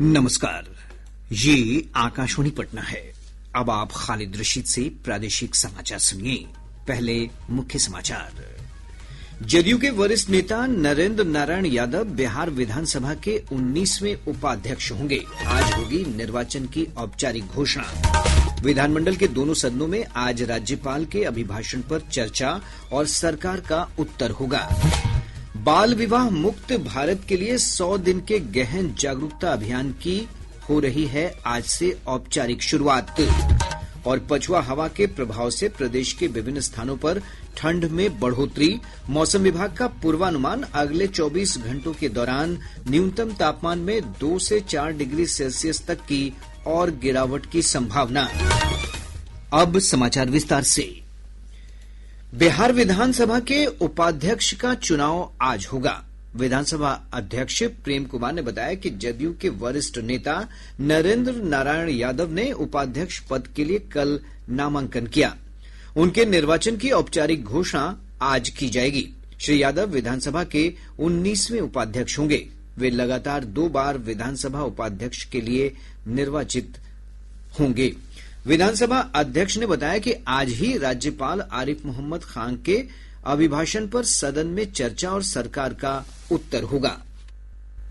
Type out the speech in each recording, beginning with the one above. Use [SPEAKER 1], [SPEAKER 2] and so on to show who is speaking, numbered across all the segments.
[SPEAKER 1] नमस्कार, ये आकाशवाणी पटना है। अब आप खालिद रशीद से प्रादेशिक समाचार सुनिए। पहले मुख्य समाचार। जदयू के वरिष्ठ नेता नरेंद्र नारायण यादव बिहार विधानसभा के 19वें उपाध्यक्ष होंगे। आज होगी निर्वाचन की औपचारिक घोषणा। विधानमंडल के दोनों सदनों में आज राज्यपाल के अभिभाषण पर चर्चा और सरकार का उत्तर होगा। बाल विवाह मुक्त भारत के लिए 100 दिन के गहन जागरूकता अभियान की हो रही है आज से औपचारिक शुरुआत। और पछुआ हवा के प्रभाव से प्रदेश के विभिन्न स्थानों पर ठंड में बढ़ोतरी। मौसम विभाग का पूर्वानुमान, अगले 24 घंटों के दौरान न्यूनतम तापमान में 2 से 4 डिग्री सेल्सियस तक की और गिरावट की संभावना। अब समाचार विस्तार से। बिहार विधानसभा के उपाध्यक्ष का चुनाव आज होगा। विधानसभा अध्यक्ष प्रेम कुमार ने बताया कि जदयू के वरिष्ठ नेता नरेंद्र नारायण यादव ने उपाध्यक्ष पद के लिए कल नामांकन किया। उनके निर्वाचन की औपचारिक घोषणा आज की जाएगी। श्री यादव विधानसभा के 19वें उपाध्यक्ष होंगे। वे लगातार 2 बार विधानसभा उपाध्यक्ष के लिए निर्वाचित होंगे। विधानसभा अध्यक्ष ने बताया कि आज ही राज्यपाल आरिफ मोहम्मद खान के अभिभाषण पर सदन में चर्चा और सरकार का उत्तर होगा।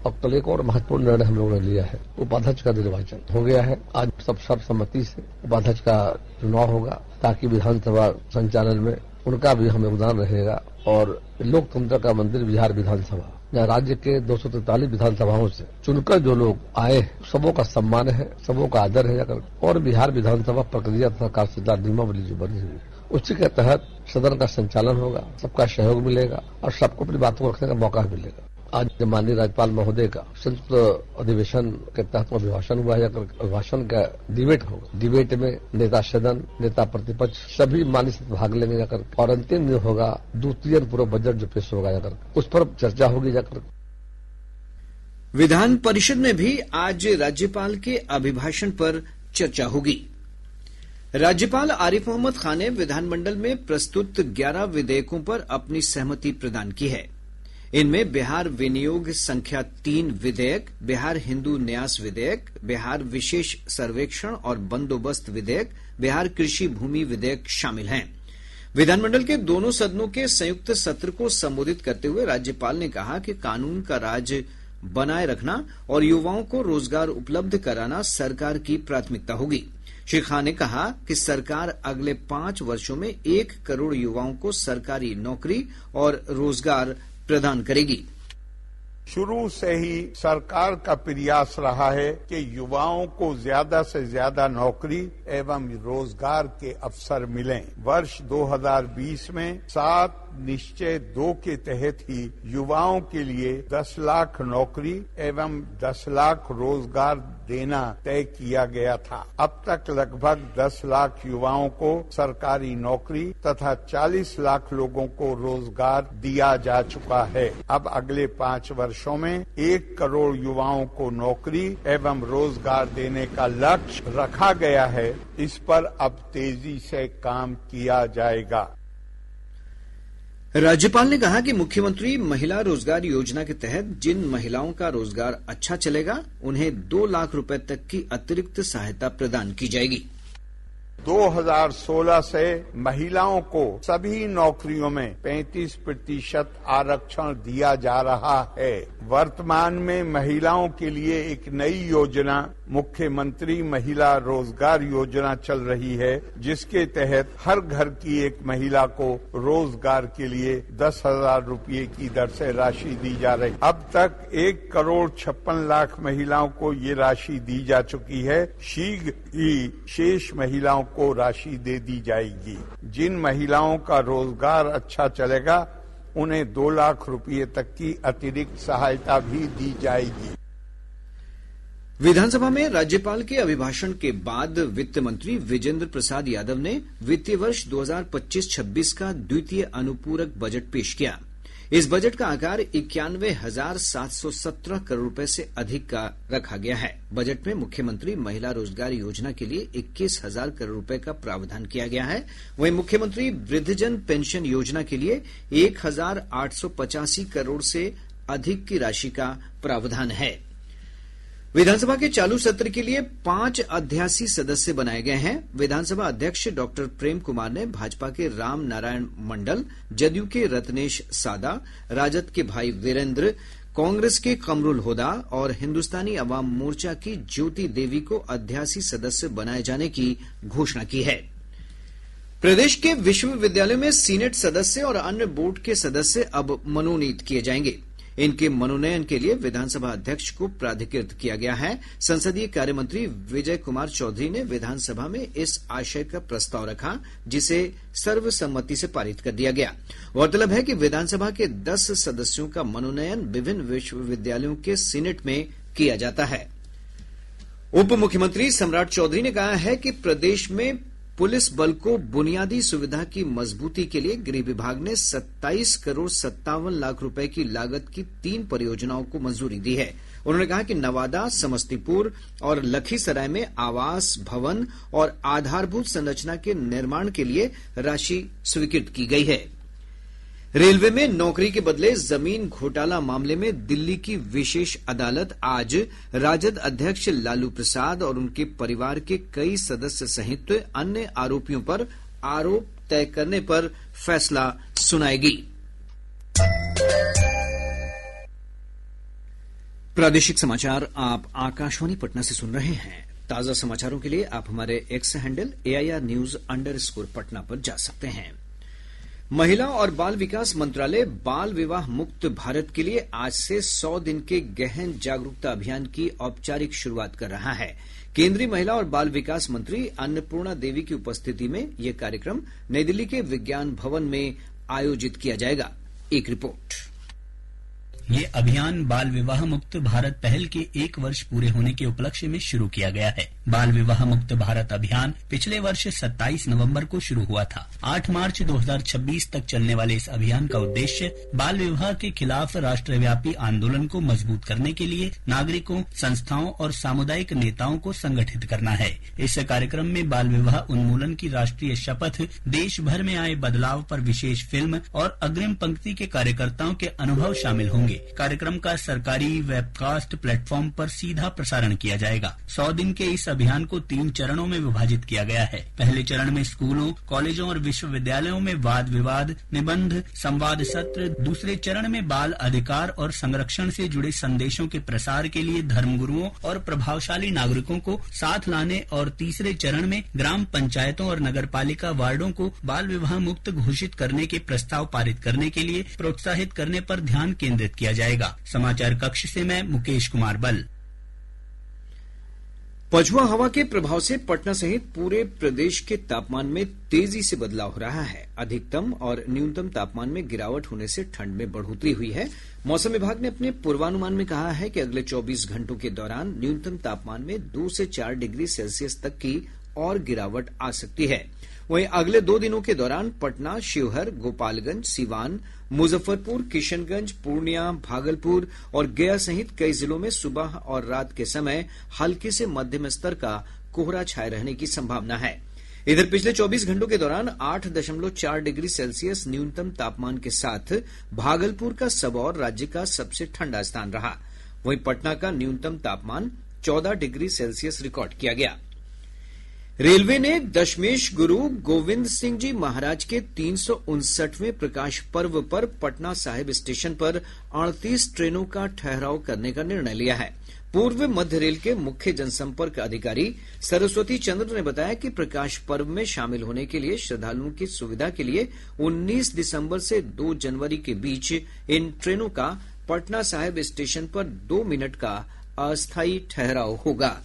[SPEAKER 2] अब कल एक और महत्वपूर्ण निर्णय हम लोगों ने लिया है। उपाध्यक्ष का निर्वाचन हो गया है। आज सब सर्वसम्मति से उपाध्यक्ष का चुनाव होगा, ताकि विधानसभा संचालन में उनका भी हमें योगदान रहेगा। और लोकतंत्र का मंदिर बिहार विधानसभा, जहाँ राज्य के 243 विधानसभाओं से चुनकर जो लोग आए, सबों का सम्मान है, सबों का आदर है। और बिहार विधानसभा प्रक्रिया तथा कार्यसिद्धांत नियमावली जो बनी हुई, उसी के तहत सदन का संचालन होगा। सबका सहयोग मिलेगा और सबको अपनी बातों को रखने का मौका मिलेगा। आज माननीय राज्यपाल महोदय का संयुक्त अधिवेशन के तहत अभिभाषण हुआ है। अभिभाषण का डिबेट होगा। डिबेट में नेता सदन, नेता प्रतिपक्ष सभी मान्य से भाग लेंगे जाकर। और अंतिम दिन होगा द्वितीय पूर्व बजट जो पेश होगा जाकर, उस पर चर्चा होगी जाकर।
[SPEAKER 1] विधान परिषद में भी आज राज्यपाल के अभिभाषण पर चर्चा होगी। राज्यपाल आरिफ मोहम्मद खान ने विधानमंडल में प्रस्तुत 11 विधेयकों पर अपनी सहमति प्रदान की है। इनमें बिहार विनियोग संख्या 3 विधेयक, बिहार हिंदू न्यास विधेयक, बिहार विशेष सर्वेक्षण और बंदोबस्त विधेयक, बिहार कृषि भूमि विधेयक शामिल हैं। विधानमंडल के दोनों सदनों के संयुक्त सत्र को संबोधित करते हुए राज्यपाल ने कहा कि कानून का राज बनाए रखना और युवाओं को रोजगार उपलब्ध कराना सरकार की प्राथमिकता होगी। श्री खान ने कहा कि सरकार अगले 5 वर्षों में 1 करोड़ युवाओं को सरकारी नौकरी और रोजगार प्रदान करेगी।
[SPEAKER 3] शुरू से ही सरकार का प्रयास रहा है कि युवाओं को ज्यादा से ज्यादा नौकरी एवं रोजगार के अवसर मिलें। वर्ष 2020 में 7 निश्चय 2 के तहत ही युवाओं के लिए 10 लाख नौकरी एवं 10 लाख रोजगार देना तय किया गया था। अब तक लगभग 10 लाख युवाओं को सरकारी नौकरी तथा 40 लाख लोगों को रोजगार दिया जा चुका है। अब अगले 5 वर्षों में 1 करोड़ युवाओं को नौकरी एवं रोजगार देने का लक्ष्य रखा गया है। इस पर अब तेजी से काम किया जाएगा।
[SPEAKER 1] राज्यपाल ने कहा कि मुख्यमंत्री महिला रोजगार योजना के तहत जिन महिलाओं का रोजगार अच्छा चलेगा, उन्हें 2 लाख रुपए तक की अतिरिक्त सहायता प्रदान की जाएगी।
[SPEAKER 3] 2016 से महिलाओं को सभी नौकरियों में 35% आरक्षण दिया जा रहा है। वर्तमान में महिलाओं के लिए एक नई योजना मुख्यमंत्री महिला रोजगार योजना चल रही है, जिसके तहत हर घर की एक महिला को रोजगार के लिए 10,000 रुपये की दर से राशि दी जा रही। अब तक 1 करोड़ 56 लाख महिलाओं को ये राशि दी जा चुकी है। शीघ्र ही शेष महिलाओं को राशि दे दी जाएगी। जिन महिलाओं का रोजगार अच्छा चलेगा, उन्हें 2 लाख रुपये तक की अतिरिक्त सहायता भी दी जाएगी।
[SPEAKER 1] विधानसभा में राज्यपाल के अभिभाषण के बाद वित्त मंत्री विजेंद्र प्रसाद यादव ने वित्तीय वर्ष 2025-26 का द्वितीय अनुपूरक बजट पेश किया। इस बजट का आकार 91,717 करोड़ रुपए से अधिक का रखा गया है। बजट में मुख्यमंत्री महिला रोजगार योजना के लिए 21,000 करोड़ रुपए का प्रावधान किया गया है। वहीं मुख्यमंत्री वृद्धजन पेंशन योजना के लिए 1,885 करोड़ से अधिक की राशि का प्रावधान है। विधानसभा के चालू सत्र के लिए 5 अध्यासी सदस्य बनाए गए हैं। विधानसभा अध्यक्ष डॉक्टर प्रेम कुमार ने भाजपा के राम नारायण मंडल, जदयू के रत्नेश सादा, राजद के भाई वीरेंद्र, कांग्रेस के कमरुल होदा और हिंदुस्तानी अवाम मोर्चा की ज्योति देवी को अध्यासी सदस्य बनाए जाने की घोषणा की है। प्रदेश के विश्वविद्यालयों में सीनेट सदस्य और अन्य बोर्ड के सदस्य अब मनोनीत किए जाएंगे। इनके मनोनयन के लिए विधानसभा अध्यक्ष को प्राधिकृत किया गया है। संसदीय कार्य मंत्री विजय कुमार चौधरी ने विधानसभा में इस आशय का प्रस्ताव रखा, जिसे सर्वसम्मति से पारित कर दिया गया। गौरतलब है कि विधानसभा के 10 सदस्यों का मनोनयन विभिन्न विश्वविद्यालयों के सीनेट में किया जाता है। उप मुख्यमंत्री सम्राट चौधरी ने कहा है कि प्रदेश में पुलिस बल को बुनियादी सुविधा की मजबूती के लिए गृह विभाग ने 27 करोड़ 57 लाख रुपए की लागत की 3 परियोजनाओं को मंजूरी दी है। उन्होंने कहा कि नवादा, समस्तीपुर और लखीसराय में आवास, भवन और आधारभूत संरचना के निर्माण के लिए राशि स्वीकृत की गई है। रेलवे में नौकरी के बदले जमीन घोटाला मामले में दिल्ली की विशेष अदालत आज राजद अध्यक्ष लालू प्रसाद और उनके परिवार के कई सदस्य सहित अन्य आरोपियों पर आरोप तय करने पर फैसला सुनाएगी। प्रादेशिक समाचार आप आकाशवाणी पटना से सुन रहे हैं। ताजा समाचारों के लिए आप हमारे एक्स हैंडल AIR_News पटना पर जा सकते हैं। महिला और बाल विकास मंत्रालय बाल विवाह मुक्त भारत के लिए आज से 100 दिन के गहन जागरूकता अभियान की औपचारिक शुरुआत कर रहा है। केंद्रीय महिला और बाल विकास मंत्री अन्नपूर्णा देवी की उपस्थिति में यह कार्यक्रम नई दिल्ली के विज्ञान भवन में आयोजित किया जाएगा। एक रिपोर्ट।
[SPEAKER 4] ये अभियान बाल विवाह मुक्त भारत पहल के 1 वर्ष पूरे होने के उपलक्ष्य में शुरू किया गया है। बाल विवाह मुक्त भारत अभियान पिछले वर्ष 27 नवंबर को शुरू हुआ था। 8 मार्च 2026 तक चलने वाले इस अभियान का उद्देश्य बाल विवाह के खिलाफ राष्ट्रव्यापी आंदोलन को मजबूत करने के लिए नागरिकों, संस्थाओं और सामुदायिक नेताओं को संगठित करना है। इस कार्यक्रम में बाल विवाह उन्मूलन की राष्ट्रीय शपथ, देश भर में आए बदलाव पर विशेष फिल्म और अग्रिम पंक्ति के कार्यकर्ताओं के अनुभव शामिल होंगे। कार्यक्रम का सरकारी वेबकास्ट प्लेटफॉर्म पर सीधा प्रसारण किया जाएगा। 100 दिन के इस अभियान को 3 चरणों में विभाजित किया गया है। पहले चरण में स्कूलों, कॉलेजों और विश्वविद्यालयों में वाद विवाद, निबंध, संवाद सत्र। दूसरे चरण में बाल अधिकार और संरक्षण से जुड़े संदेशों के प्रसार के लिए धर्मगुरुओं और प्रभावशाली नागरिकों को साथ लाने और तीसरे चरण में ग्राम पंचायतों और नगरपालिका वार्डों को बाल विवाह मुक्त घोषित करने के प्रस्ताव पारित करने के लिए प्रोत्साहित करने पर ध्यान केंद्रित किया जाएगा। समाचार कक्ष से मैं मुकेश कुमार बल।
[SPEAKER 1] पछुआ हवा के प्रभाव से पटना सहित पूरे प्रदेश के तापमान में तेजी से बदलाव हो रहा है। अधिकतम और न्यूनतम तापमान में गिरावट होने से ठंड में बढ़ोतरी हुई है। मौसम विभाग ने अपने पूर्वानुमान में कहा है कि अगले 24 घंटों के दौरान न्यूनतम तापमान में 2 से 4 डिग्री सेल्सियस तक की और गिरावट आ सकती है। वहीं अगले 2 दिनों के दौरान पटना, शिवहर, गोपालगंज, सिवान, मुजफ्फरपुर, किशनगंज, पूर्णिया, भागलपुर और गया सहित कई जिलों में सुबह और रात के समय हल्के से मध्यम स्तर का कोहरा छाये रहने की संभावना है। इधर पिछले 24 घंटों के दौरान 8.4 डिग्री सेल्सियस न्यूनतम तापमान के साथ भागलपुर का सबौर राज्य का सबसे ठंडा स्थान रहा। वहीं पटना का न्यूनतम तापमान 14 डिग्री सेल्सियस रिकॉर्ड किया गया। रेलवे ने दशमेश गुरु गोविंद सिंह जी महाराज के 359वें प्रकाश पर्व पर पटना साहिब स्टेशन पर 38 ट्रेनों का ठहराव करने का निर्णय लिया है। पूर्व मध्य रेल के मुख्य जनसंपर्क अधिकारी सरस्वती चंद्र ने बताया कि प्रकाश पर्व में शामिल होने के लिए श्रद्धालुओं की सुविधा के लिए 19 दिसंबर से 2 जनवरी के बीच इन ट्रेनों का पटना साहिब स्टेशन पर 2 मिनट का अस्थायी ठहराव होगा।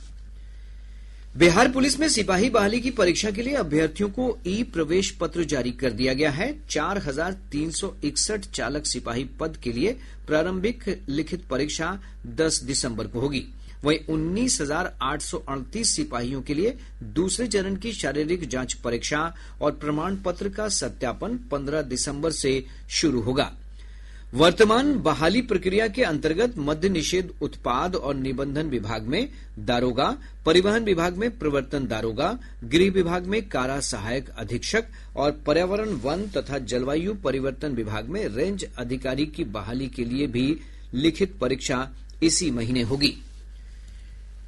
[SPEAKER 1] बिहार पुलिस में सिपाही बहाली की परीक्षा के लिए अभ्यर्थियों को ई प्रवेश पत्र जारी कर दिया गया है। 4361 चालक सिपाही पद के लिए प्रारंभिक लिखित परीक्षा 10 दिसंबर को होगी। वहीं 19,838 सिपाहियों के लिए दूसरे चरण की शारीरिक जांच परीक्षा और प्रमाण पत्र का सत्यापन 15 दिसंबर से शुरू होगा। वर्तमान बहाली प्रक्रिया के अंतर्गत मद्य निषेध उत्पाद और निबंधन विभाग में दारोगा, परिवहन विभाग में प्रवर्तन दारोगा, गृह विभाग में कारा सहायक अधीक्षक और पर्यावरण, वन तथा जलवायु परिवर्तन विभाग में रेंज अधिकारी की बहाली के लिए भी लिखित परीक्षा इसी महीने होगी।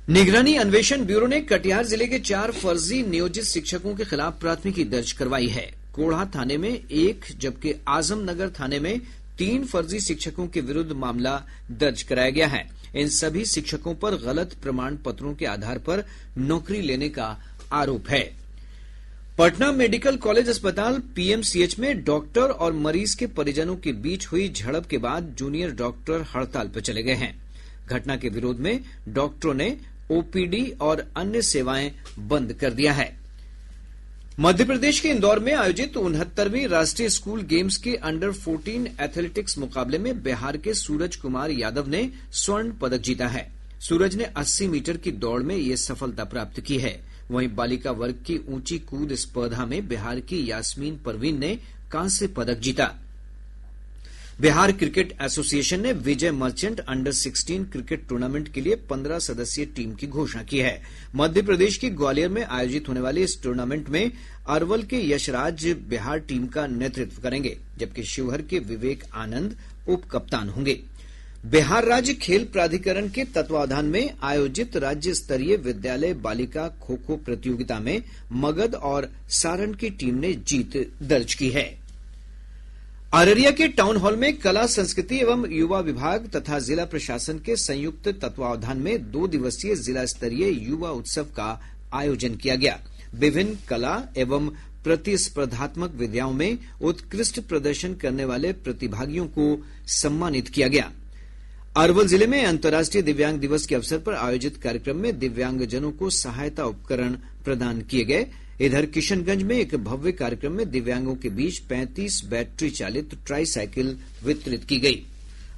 [SPEAKER 1] निगरानी अन्वेषण ब्यूरो ने कटिहार जिले के 4 फर्जी नियोजित शिक्षकों के खिलाफ प्राथमिकी दर्ज करवाई है। कोढ़ा थाने में 1 जबकि आजमनगर थाने में 3 फर्जी शिक्षकों के विरुद्ध मामला दर्ज कराया गया है। इन सभी शिक्षकों पर गलत प्रमाण पत्रों के आधार पर नौकरी लेने का आरोप है। पटना मेडिकल कॉलेज अस्पताल पीएमसीएच में डॉक्टर और मरीज के परिजनों के बीच हुई झड़प के बाद जूनियर डॉक्टर हड़ताल पर चले गए हैं। घटना के विरोध में डॉक्टरों ने ओपीडी और अन्य सेवाएं बंद कर दिया है। मध्य प्रदेश के इंदौर में आयोजित 69वीं राष्ट्रीय स्कूल गेम्स के अंडर 14 एथलेटिक्स मुकाबले में बिहार के सूरज कुमार यादव ने स्वर्ण पदक जीता है। सूरज ने 80 मीटर की दौड़ में ये सफलता प्राप्त की है। वहीं बालिका वर्ग की ऊंची कूद स्पर्धा में बिहार की यास्मीन परवीन ने कांस्य पदक जीता। बिहार क्रिकेट एसोसिएशन ने Vijay Merchant under 16 cricket tournament के लिए 15 सदस्यीय टीम की घोषणा की है। मध्य प्रदेश के ग्वालियर में आयोजित होने वाले इस टूर्नामेंट में अरवल के यशराज बिहार टीम का नेतृत्व करेंगे, जबकि शिवहर के विवेक आनंद उप कप्तान होंगे। बिहार राज्य खेल प्राधिकरण के तत्वावधान में आयोजित राज्य स्तरीय विद्यालय बालिका खो खो प्रतियोगिता में मगध और सारण की टीम ने जीत दर्ज की है। अररिया के टाउन हॉल में कला संस्कृति एवं युवा विभाग तथा जिला प्रशासन के संयुक्त तत्वावधान में 2 दिवसीय जिला स्तरीय युवा उत्सव का आयोजन किया गया। विभिन्न कला एवं प्रतिस्पर्धात्मक विधाओं में उत्कृष्ट प्रदर्शन करने वाले प्रतिभागियों को सम्मानित किया गया। अरवल जिले में अंतर्राष्ट्रीय दिव्यांग दिवस के अवसर पर आयोजित कार्यक्रम में दिव्यांगजनों को सहायता उपकरण प्रदान किए गए। इधर किशनगंज में एक भव्य कार्यक्रम में दिव्यांगों के बीच 35 बैटरी चालित ट्राई साइकिल वितरित की गई।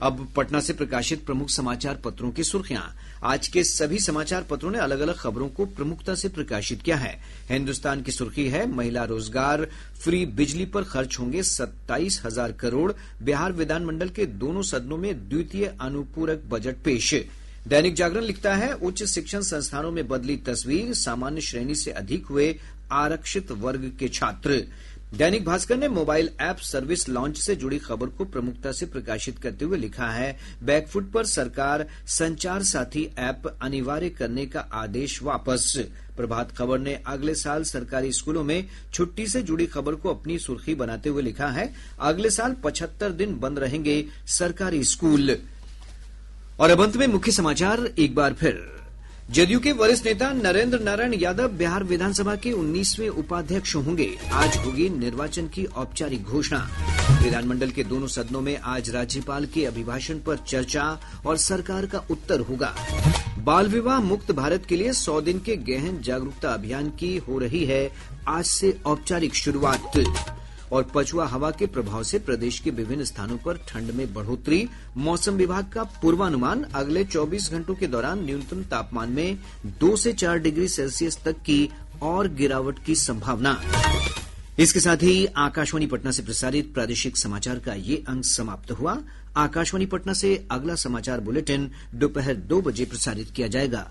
[SPEAKER 1] अब पटना से प्रकाशित प्रमुख समाचार पत्रों की सुर्खियां। आज के सभी समाचार पत्रों ने अलग अलग खबरों को प्रमुखता से प्रकाशित किया है। हिन्दुस्तान की सुर्खी है, महिला रोजगार, फ्री बिजली पर खर्च होंगे 27,000 करोड़। बिहार विधानमंडल के दोनों सदनों में द्वितीय अनुपूरक बजट पेश। दैनिक जागरण लिखता है, उच्च शिक्षण संस्थानों में बदली तस्वीर, सामान्य श्रेणी से अधिक हुए आरक्षित वर्ग के छात्र। दैनिक भास्कर ने मोबाइल ऐप सर्विस लॉन्च से जुड़ी खबर को प्रमुखता से प्रकाशित करते हुए लिखा है, बैकफुट पर सरकार, संचार साथी ऐप अनिवार्य करने का आदेश वापस। प्रभात खबर ने अगले साल सरकारी स्कूलों में छुट्टी से जुड़ी खबर को अपनी सुर्खी बनाते हुए लिखा है, अगले साल 75 दिन बंद रहेंगे सरकारी स्कूल। और अब अंत में मुख्य समाचार एक बार फिर। जदयू के वरिष्ठ नेता नरेंद्र नारायण यादव बिहार विधानसभा के 19वें उपाध्यक्ष होंगे। आज होगी निर्वाचन की औपचारिक घोषणा। विधानमंडल के दोनों सदनों में आज राज्यपाल के अभिभाषण पर चर्चा और सरकार का उत्तर होगा। बाल विवाह मुक्त भारत के लिए 100 दिन के गहन जागरूकता अभियान की हो रही है आज से औपचारिक शुरुआत। और पछुआ हवा के प्रभाव से प्रदेश के विभिन्न स्थानों पर ठंड में बढ़ोतरी। मौसम विभाग का पूर्वानुमान, अगले 24 घंटों के दौरान न्यूनतम तापमान में 2 से 4 डिग्री सेल्सियस तक की और गिरावट की संभावना। इसके साथ ही आकाशवाणी पटना से प्रसारित प्रादेशिक समाचार का ये अंक समाप्त हुआ। आकाशवाणी पटना से अगला समाचार बुलेटिन दोपहर 2 बजे प्रसारित किया जाएगा।